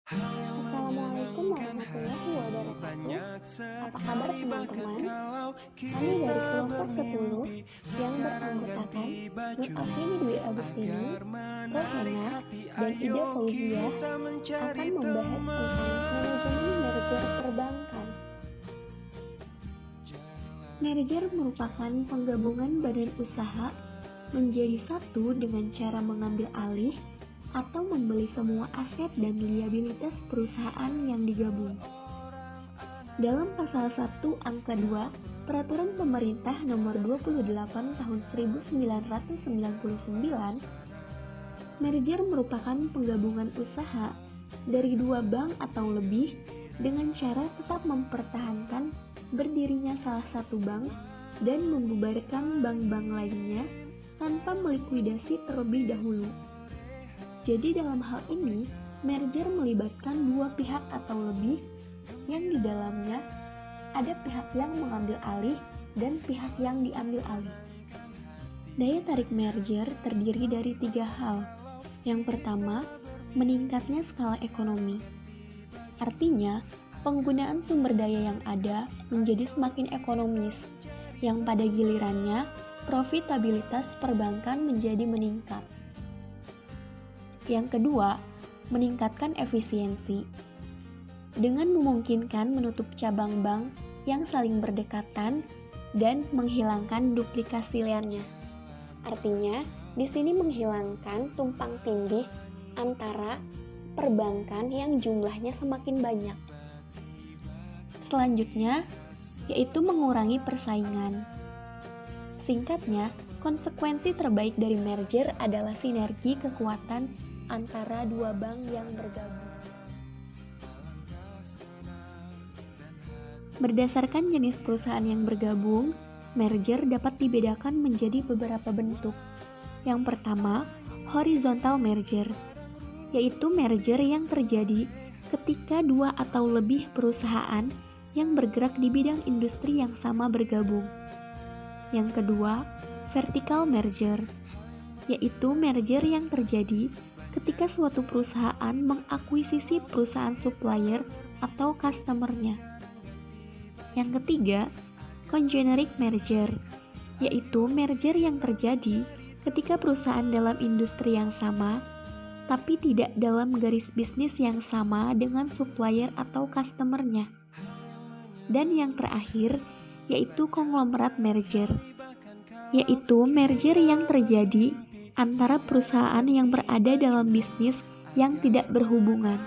Assalamualaikum warahmatullahi wabarakatuh. Apa kabar teman-teman? Kami dari kelompok Ketulus yang beranggotakan Nur Afini Dwi Agustini, Rohena, dan Ida Fauziah akan membahas tentang manajemen merger perbankan. Merger merupakan penggabungan badan usaha menjadi satu dengan cara mengambil alih atau membeli semua aset dan liabilitas perusahaan yang digabung. Dalam pasal 1 angka 2 Peraturan Pemerintah Nomor 28 Tahun 1999, merger merupakan penggabungan usaha dari dua bank atau lebih dengan cara tetap mempertahankan berdirinya salah satu bank dan membubarkan bank-bank lainnya tanpa melikuidasi terlebih dahulu. Jadi dalam hal ini, merger melibatkan dua pihak atau lebih yang di dalamnya ada pihak yang mengambil alih dan pihak yang diambil alih. Daya tarik merger terdiri dari tiga hal. Yang pertama, meningkatnya skala ekonomi. Artinya, penggunaan sumber daya yang ada menjadi semakin ekonomis, yang pada gilirannya profitabilitas perbankan menjadi meningkat. Yang kedua, meningkatkan efisiensi. Dengan memungkinkan menutup cabang bank yang saling berdekatan dan menghilangkan duplikasi lainnya. Artinya, di sini menghilangkan tumpang tindih antara perbankan yang jumlahnya semakin banyak. Selanjutnya, yaitu mengurangi persaingan. Singkatnya, konsekuensi terbaik dari merger adalah sinergi kekuatan antara dua bank yang bergabung. Berdasarkan jenis perusahaan yang bergabung, merger dapat dibedakan menjadi beberapa bentuk. Yang pertama, horizontal merger, yaitu merger yang terjadi ketika dua atau lebih perusahaan yang bergerak di bidang industri yang sama bergabung. Yang kedua, vertical merger, yaitu merger yang terjadi ketika suatu perusahaan mengakuisisi perusahaan supplier atau customer-nya. Yang ketiga, congeneric merger, yaitu merger yang terjadi ketika perusahaan dalam industri yang sama, tapi tidak dalam garis bisnis yang sama dengan supplier atau customer-nya. Dan yang terakhir, yaitu konglomerat merger, yaitu merger yang terjadi antara perusahaan yang berada dalam bisnis yang tidak berhubungan.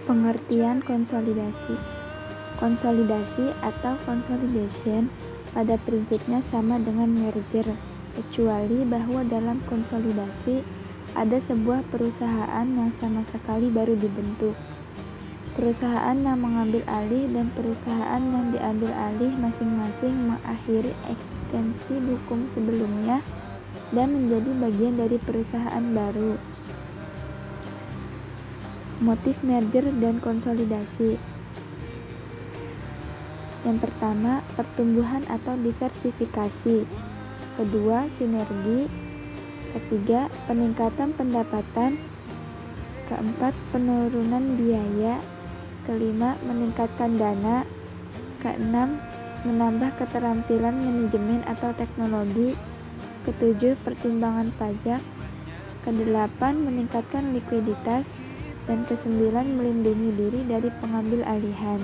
Pengertian konsolidasi. Konsolidasi atau consolidation pada prinsipnya sama dengan merger, kecuali bahwa dalam konsolidasi ada sebuah perusahaan yang sama sekali baru dibentuk. Perusahaan yang mengambil alih dan perusahaan yang diambil alih masing-masing mengakhiri eksistensi hukum sebelumnya dan menjadi bagian dari perusahaan baru. Motif merger dan konsolidasi. Yang pertama, pertumbuhan atau diversifikasi. Kedua, sinergi. Ketiga, peningkatan pendapatan. Keempat, penurunan biaya. Kelima, meningkatkan dana. Keenam, menambah keterampilan manajemen atau teknologi. Ketujuh, pertimbangan pajak. Kedelapan, meningkatkan likuiditas. Dan kesembilan, melindungi diri dari pengambil alihan.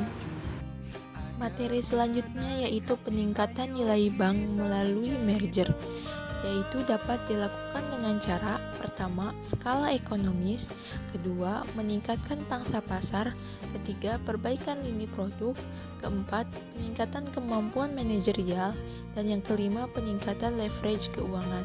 Materi selanjutnya yaitu peningkatan nilai bank melalui merger, yaitu dapat dilakukan dengan cara pertama, skala ekonomis, kedua, meningkatkan pangsa pasar, ketiga, perbaikan lini produk, keempat, peningkatan kemampuan manajerial, dan yang kelima, peningkatan leverage keuangan.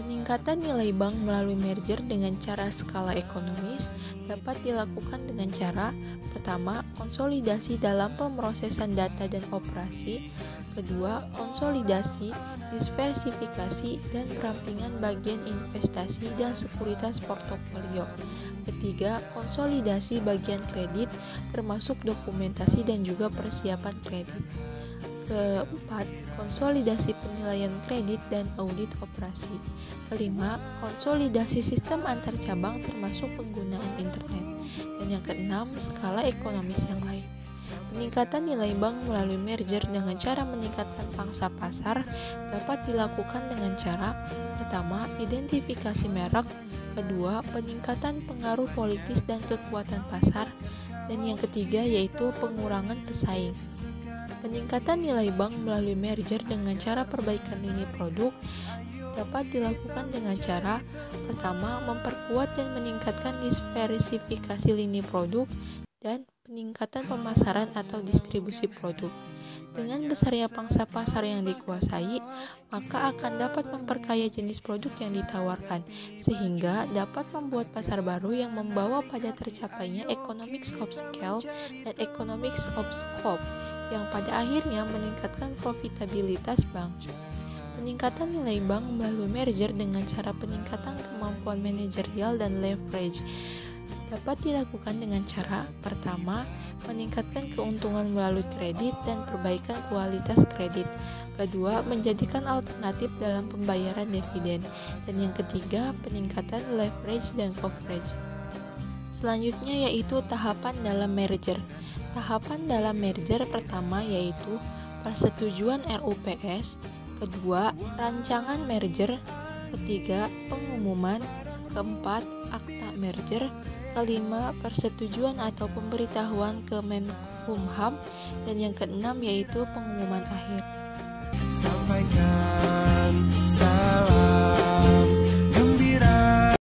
Peningkatan nilai bank melalui merger dengan cara skala ekonomis dapat dilakukan dengan cara pertama, konsolidasi dalam pemrosesan data dan operasi, kedua, konsolidasi, diversifikasi, dan perampingan bagian investasi dan sekuritas portofolio, ketiga, konsolidasi bagian kredit termasuk dokumentasi dan juga persiapan kredit. Keempat, konsolidasi penilaian kredit dan audit operasi. Kelima, konsolidasi sistem antar cabang termasuk penggunaan internet. Dan yang keenam, skala ekonomis yang lain. Peningkatan nilai bank melalui merger dengan cara meningkatkan pangsa pasar dapat dilakukan dengan cara pertama, identifikasi merek, kedua, peningkatan pengaruh politis dan kekuatan pasar, dan yang ketiga yaitu pengurangan pesaing. Peningkatan nilai bank melalui merger dengan cara perbaikan lini produk dapat dilakukan dengan cara pertama, memperkuat dan meningkatkan diversifikasi lini produk dan peningkatan pemasaran atau distribusi produk. Dengan besarnya pangsa pasar yang dikuasai, maka akan dapat memperkaya jenis produk yang ditawarkan, sehingga dapat membuat pasar baru yang membawa pada tercapainya economics of scale dan economics of scope, yang pada akhirnya meningkatkan profitabilitas bank. Peningkatan nilai bank melalui merger dengan cara peningkatan kemampuan manajerial dan leverage dapat dilakukan dengan cara pertama, meningkatkan keuntungan melalui kredit dan perbaikan kualitas kredit. Kedua, menjadikan alternatif dalam pembayaran dividen. Dan yang ketiga, peningkatan leverage dan coverage. Selanjutnya yaitu tahapan dalam merger. Tahapan dalam merger pertama yaitu persetujuan RUPS, kedua, rancangan merger, ketiga, pengumuman, keempat, akta merger, kelima, persetujuan atau pemberitahuan ke Menkumham, dan yang keenam yaitu pengumuman akhir. Sampaikan salam.